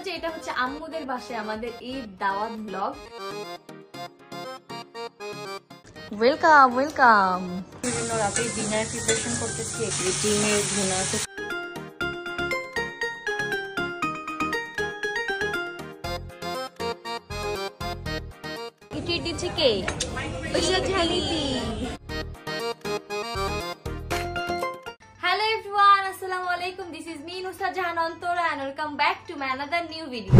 যে এটা হচ্ছে আম্মুদের বাসায় আমাদের ঈদ দাওয়াত ব্লগ। Welcome welcome. বিভিন্ন রাতে ডিনার প্রিপারেশন করতেছি, ডিমের ভুনা। ট্রিট দিচ্ছে কে? Hello everyone, Assalamualaikum. This is me Nusrat Jahan Antara and welcome back to my another new video.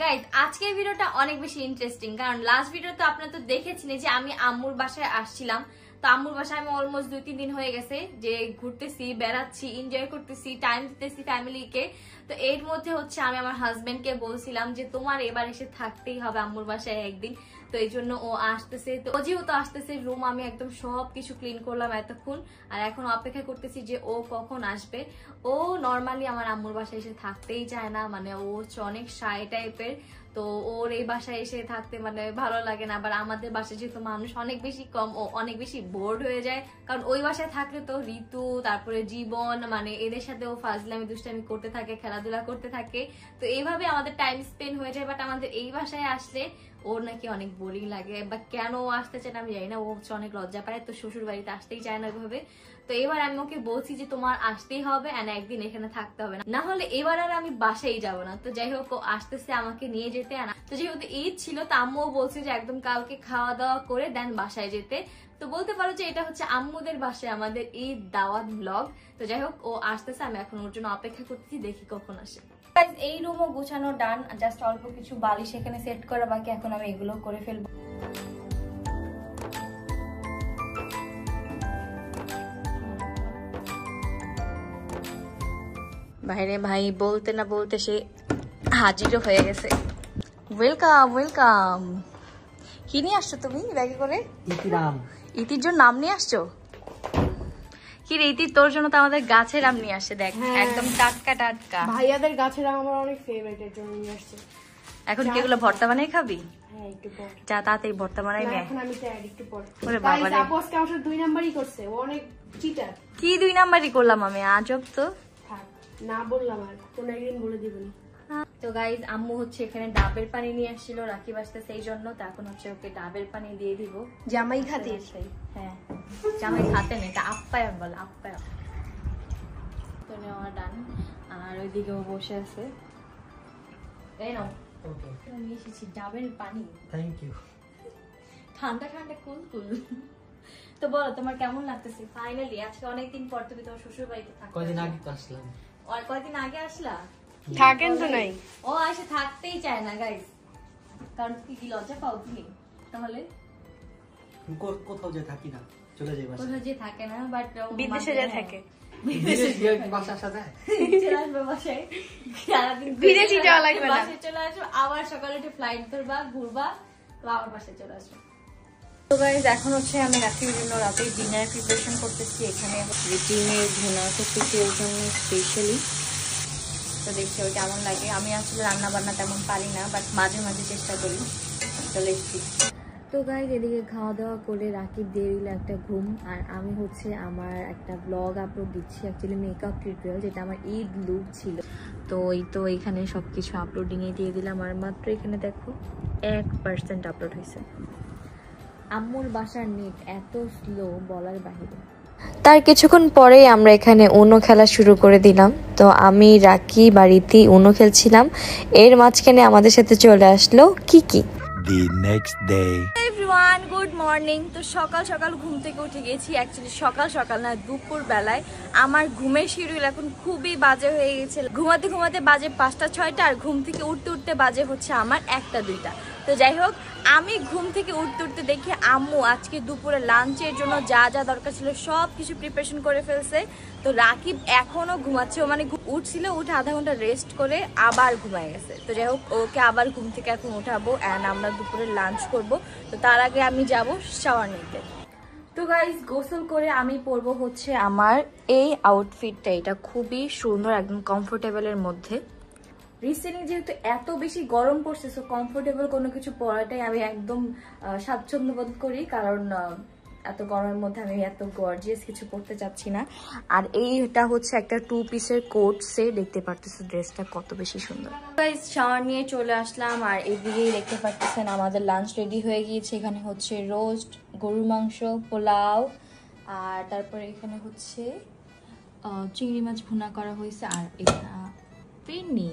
Guys, আজকের ভিডিওটা অনেক বেশি ইন্টারেস্টিং, কারণ লাস্ট ভিডিওতে আপনারা তো দেখেছিলেন যে আমি আম্মুর বাসায় আসছিলাম। তো আম্মুর বাসায় আমি অলমোস্ট 2-3 দিন হয়ে গেছে যে ঘুরতেছি, বেড়াচ্ছি, এনজয় করতেছি, টাইম দিতেছি ফ্যামিলিকে। তো এর মধ্যে হচ্ছে আমি আমার হাজবেন্ডকে বলছিলাম যে তোমার এবার এসে থাকতেই হবে আম্মুর বাসায় একদিন। তো এই জন্য ও আসতেছে, তো ও যেহেতু আসতেছে, রুম আমি একদম সবকিছু ক্লিন করলাম এতক্ষণ, আর এখন অপেক্ষা করতেছি যে ও কখন আসবে। ও নর্মালি আমার আম্মুর বাসায় এসে থাকতেই চায় না, মানে ও হচ্ছে অনেক শাই টাইপের। তো ওর এই বাসায় এসে থাকতে মানে ভালো লাগে না। আবার আমাদের বাসায় যেহেতু মানুষ অনেক বেশি কম, ও অনেক বেশি বোর্ড হয়ে যায়, কারণ ওই বাসায় থাকলে তো ঋতু, তারপরে জীবন, মানে এদের সাথে ও ফাজলামি দুষ্টামি করতে থাকে, খেলাধুলা করতে থাকে। তো এইভাবে আমাদের টাইম স্পেন্ড হয়ে যায়। বাট আমাদের এই বাসায় আসলে ওর নাকি অনেক বোরিং লাগে, বা কেন ও আসতে চায় না আমি জানি না। ও হচ্ছে অনেক লজ্জা পায়, তো শ্বশুর বাড়িতে আসতেই চায় না ওইভাবে। তো এবার আমি ওকে বলছি যে তোমার আসতেই হবে, আর একদিন এখানে থাকতে হবে, না হলে এবার আর আমি বাসায় যাব না। তো যাই হোক, ও আসতেছে আমাকে নিয়ে যেতে। আনা তো যেহেতু ঈদ ছিল, তো আম্মুও বলছে যে একদম কালকে খাওয়া দাওয়া করে দেন বাসায় যেতে। তো বলতে পারো যে এটা হচ্ছে আম্মুদের বাসায় আমাদের ঈদ দাওয়াত ব্লগ। তো যাই হোক, ও আসতেছে, আমি এখন ওর জন্য অপেক্ষা করতেছি, দেখি কখন আসে। এই রুমও গুছানো ডান, জাস্ট অল্প কিছু বালিশ এখানে সেট করা বাকি, এখন আমি এগুলো করে ফেলবো। বাইরে ভাই বলতে না বলতে সে হাজিরও হয়ে গেছে। Welcome welcome. কি নিয়ে আসছো তুমি ব্যাগে করে? ইতির জন্য নাম নিয়ে আসছো? কি রে ইতি, তোর জন্য তো আমাদের গাছের আম নিয়ে আসছে, দেখ একদম টাটকা টাটকা। ভাইয়াদের গাছের আম আমার অনেক ফেভারিট, এর জন্য নিয়ে আসছে। এখন কি এগুলো ভর্তা বানাই খাবি? হ্যাঁ একটু পর। যা তাড়াতাড়ি ভর্তা বানাই নে। এখন আমি চাই একটু পর। ওরে বাবা রে, আপু আজকে আমার 2 নাম্বারই করছে, ও অনেক চিটার। কি 2 নাম্বারই করলাম আমি? আজব তো। থাক না বললাম, আর কোন একদিন বলে দিবনি। তো গাইজ, আম্মু হচ্ছে এখানে ডাবের পানি নিয়ে আসছিল রাখি বাসতে, সেই জন্য তো এখন হচ্ছে ওকে ডাবের পানি দিয়ে দিব। জামাই খাতির? হ্যাঁ, জামাই খাতে নেই, এটা আপ্যায়ন বলে, আপ্যায়ন। তো নেওয়া ডান, আর ওইদিকেও বসে আছে। এই নাও, আমি এসেছি ডাবের পানি। Thank you. ঠান্ডা ঠান্ডা কুল কুল। তো বলো তোমার কেমন লাগতেছে? ফাইনালি আজকে অনেকদিন পর তুমি তোমার শ্বশুর বাড়িতে থাকো। কয়দিন আগে তো আসলাম। আর কয়দিন আগে আসলা? থাকেন তো নাই, ও এসে থাকতেই চায় না গাইস। কারণ কি লজ্জা পাও তুমি? তাহলে কোথাও যে থাকি না, চলে যাই বাসায়। কোথাও যে থাকে না, বাট বিদেশে যা থাকে। বিদেশে গিয়ে বাসা আসা যায়? চলে আসবে বাসায়, সারাদিন বিদেশে যাওয়া লাগবে না, বাসায় চলে আসবে, আবার সকালে উঠে ফ্লাইট ধরবা, ঘুরবা, তো আবার বাসায় চলে আসবে। তো গাইস, এখন হচ্ছে আমি রাতের জন্য রাতে ডিনার প্রিপারেশন করতেছি। এখানে ডিমের ভুনা করতেছি ওর জন্য স্পেশালি। তো দেখছি ওই কেমন লাগে। আমি আসলে রান্না বান্না তেমন পারি না, বাট মাঝে মাঝে চেষ্টা করি। তো দেখছি। তো গাইস, এদিকে খাওয়া দাওয়া করে রাকিব দিয়ে দিল একটা ঘুম, আর আমি হচ্ছে আমার একটা ব্লগ আপলোড দিচ্ছি, অ্যাকচুয়ালি মেকআপ টিউটোরিয়াল, যেটা আমার ঈদ লুক ছিল। তো এই তো এখানে সবকিছু আপলোডিংয়ে দিয়ে দিলাম, আর মাত্র এখানে দেখো 1% আপলোড হয়েছে। আম্মুর বাসার নেট এত স্লো বলার বাহিরে। তার কিছুক্ষণ পরেই আমরা এখানে উনো খেলা শুরু করে দিলাম। তো আমি রাকি বাড়িতে উনো খেলছিলাম, এর মাঝখানে আমাদের সাথে চলে আসলো কিকি। The next day. Everyone, good morning. তো সকাল সকাল ঘুম থেকে উঠে গেছি, অ্যাকচুয়ালি সকাল সকাল না, দুপুর বেলায়। আমার ঘুমের শিডিউল এখন খুবই বাজে হয়ে গেছে। ঘুমাতে ঘুমাতে বাজে 5টা 6টা, আর ঘুম থেকে উঠতে উঠতে বাজে হচ্ছে আমার 1টা 2টা। তো যাই হোক, আমি ঘুম থেকে উঠতে উঠতে দেখি আম্মু আজকে দুপুরে লাঞ্চের জন্য যা যা দরকার ছিল সব কিছু প্রিপারেশন করে ফেলছে। তো রাকিব এখনো ঘুমাচ্ছে, ও মানে উঠছিল, উঠে আধা ঘন্টা রেস্ট করে আবার ঘুমায় গেছে। তো যাই হোক, ওকে আবার ঘুম থেকে এখন উঠাবো, অ্যান্ড আমরা দুপুরে লাঞ্চ করব। তো তার আগে আমি যাব শাওয়ার নিতে। তো গাইস, গোসল করে আমি পরবো হচ্ছে আমার এই আউটফিটটা। এটা খুবই সুন্দর, একদম কমফোর্টেবলের মধ্যে। রিসেন্টলি যেহেতু এত বেশি গরম পড়ছে, সো কমফোর্টেবল কোনো কিছু পরাটাই আমি একদম স্বাচ্ছন্দ্য বোধ করি, কারণ এত গরমের মধ্যে আমি এত গর্জিয়াস কিছু পরতে চাচ্ছি না। আর এইটা হচ্ছে একটা 2 পিসের কোট সেট, দেখতে পারতেছো ড্রেসটা কত বেশি সুন্দর। গাইস শাওয়ার নিয়ে চলে আসলাম, আর এদিকেই দেখতে পারতেছেন আমাদের লাঞ্চ রেডি হয়ে গিয়েছে। এখানে হচ্ছে রোস্ট, গরুর মাংস, পোলাও, আর তারপরে এখানে হচ্ছে চিংড়ি মাছ ভুনা করা হয়েছে, আর এটা পেনি।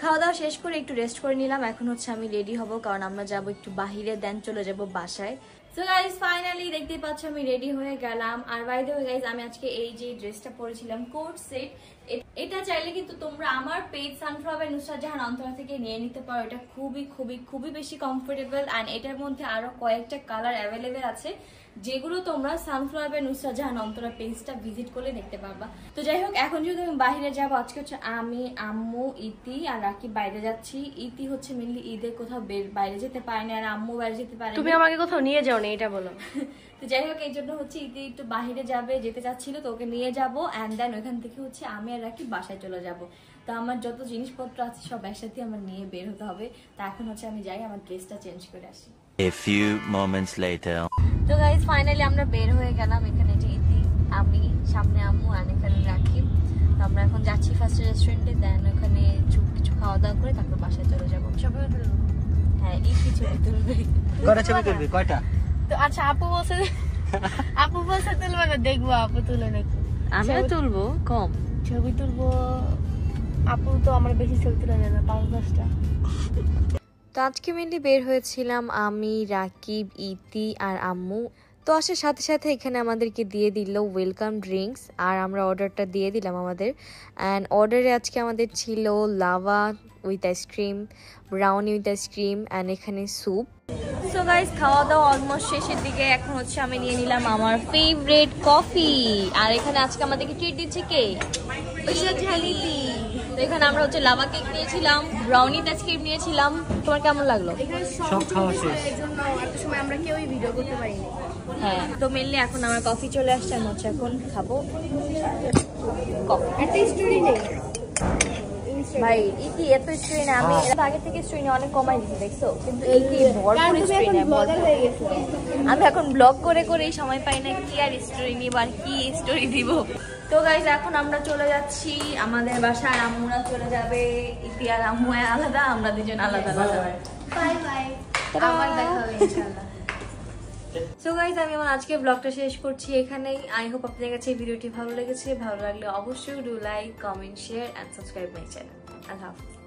খাওয়া দাওয়া শেষ করে একটু রেস্ট করে নিলাম। এখন হচ্ছে আমি রেডি হব, কারণ আমরা যাব একটু বাহিরে, দেন চলে যাব বাসায়। সো গাইস ফাইনালি দেখতেই পাচ্ছ আমি রেডি হয়ে গেলাম। আর বাই দ্য ওয়ে গাইস, আমি আজকে এই যে ড্রেসটা পরেছিলাম কোট সেট, এটা চাইলে কিন্তু তোমরা আমার পেজ সানফ্লাওয়ার নুসরাত জাহান অন্তরা থেকে নিয়ে নিতে পারো। এটা খুবই খুবই খুবই বেশি কমফোর্টেবল, অ্যান্ড এটার মধ্যে আরো কয়েকটা কালার অ্যাভেলেবেল আছে, যেগুলো তোমরা সানফ্লাওয়ার নুসরাত জাহান অন্তরা পেজটা ভিজিট করলে দেখতে পারবা। তো যাই হোক, এখন যেহেতু আমি বাইরে যাবো, আজকে হচ্ছে আমি, আম্মু, ইতি আর রাকিব বাইরে যাচ্ছি। ইতি হচ্ছে মেনলি ঈদের কোথাও বাইরে যেতে পারে না, আর আম্মু বাইরে যেতে পারে। তুমি আমাকে কোথাও নিয়ে যাও না, এটা বলো। তো যাই হোক, এই জন্য হচ্ছে ইতি একটু বাহিরে যেতে চাচ্ছিল, তো ওকে নিয়ে যাবো, অ্যান্ড দেন ওইখান থেকে হচ্ছে আমি আর রাকিব বাসায় চলে যাব। তো আমার যত জিনিসপত্র আছে সব একসাথে আমার নিয়ে বের হতে হবে। তা এখন হচ্ছে আমি যাই আমার ড্রেসটা চেঞ্জ করে আসি। A few moments later. তো গাইস ফাইনালি আমরা বের হয়ে গেলাম। এখানে যে ইতি, আমি, সামনে আম্মু, আর এখানে রাকিব। তো আমরা এখন যাচ্ছি ফার্স্ট রেস্টুরেন্টে, দেন ওখানে কিছু খাওয়া দাওয়া করে তারপর বাসায় চলে যাবো। ছবি তুলবো? হ্যাঁ, ইতি ছবি তুলবে। কয়টা ছবি তুলবি? কয়টা? তো আচ্ছা, আপু বলছে তুলবে না, দেখবো আপু তুলে নাকি। আমিও তুলবো, কম ছবি তুলবো। আপু তো আমার বেশি ছবি তুলে নেয় না, 5-10টা। তো আজকে মেনলি বের হয়েছিলাম আমি, রাকিব, ইতি আর আম্মু। তো আসার সাথে সাথে এখানে আমাদেরকে দিয়ে দিল ওয়েলকাম ড্রিঙ্কস, আর আমরা অর্ডারটা দিয়ে দিলাম আমাদের। অ্যান্ড অর্ডারে আজকে আমাদের ছিল lava with ice cream, brownie with ice cream, and এখানে স্যুপ। সো গাইস খাওয়া দাওয়া অলমোস্ট শেষের দিকে। এখন হচ্ছে আমি নিয়ে নিলাম আমার ফেভারিট কফি, আর এখানে আজকে আমাদেরকে ট্রিট দিচ্ছে কে? তো এখানে আমরা হচ্ছে লাভা কেক নিয়েছিলাম, ব্রাউনি আইসক্রিম নিয়েছিলাম। তোমার কেমন লাগলো? সব খাওয়া শেষ। এর জন্য এত সময় আমরা কেউই ভিডিও করতে পারিনি। হ্যাঁ, তো মেনলি এখন আমার কফি চলে আসছে, আমি হচ্ছে এখন খাবো কফি। একটা স্টোরি নেই ভাই ইতি এত স্টোরি না, আমি আগে থেকে স্টোরি অনেক কমাই দিচ্ছি, দেখছো? কিন্তু ইতি ভরপুর স্টোরি নেই, ব্লগার হয়ে গেছে। আমি এখন ব্লগ করে করেই সময় পাই না, কি আর স্টোরি নিব, আর কি স্টোরি দিব। তো গাইজ এখন আমরা চলে যাচ্ছি আমাদের বাসায়, আম্মুরা চলে যাবে, ইতি আর আম্মু আলাদা, আমরা দুজন আলাদা আলাদা। বাই বাই, আবার দেখা হবে ইনশাআল্লাহ। সো গাইজ আমি আমার আজকে ব্লগটা শেষ করছি এখানেই। আই হোপ আপনাদের কাছে এই ভিডিওটি ভালো লেগেছে। ভালো লাগলে অবশ্যই do like, comment, share and subscribe my channel. আল্লাহ হাফেজ।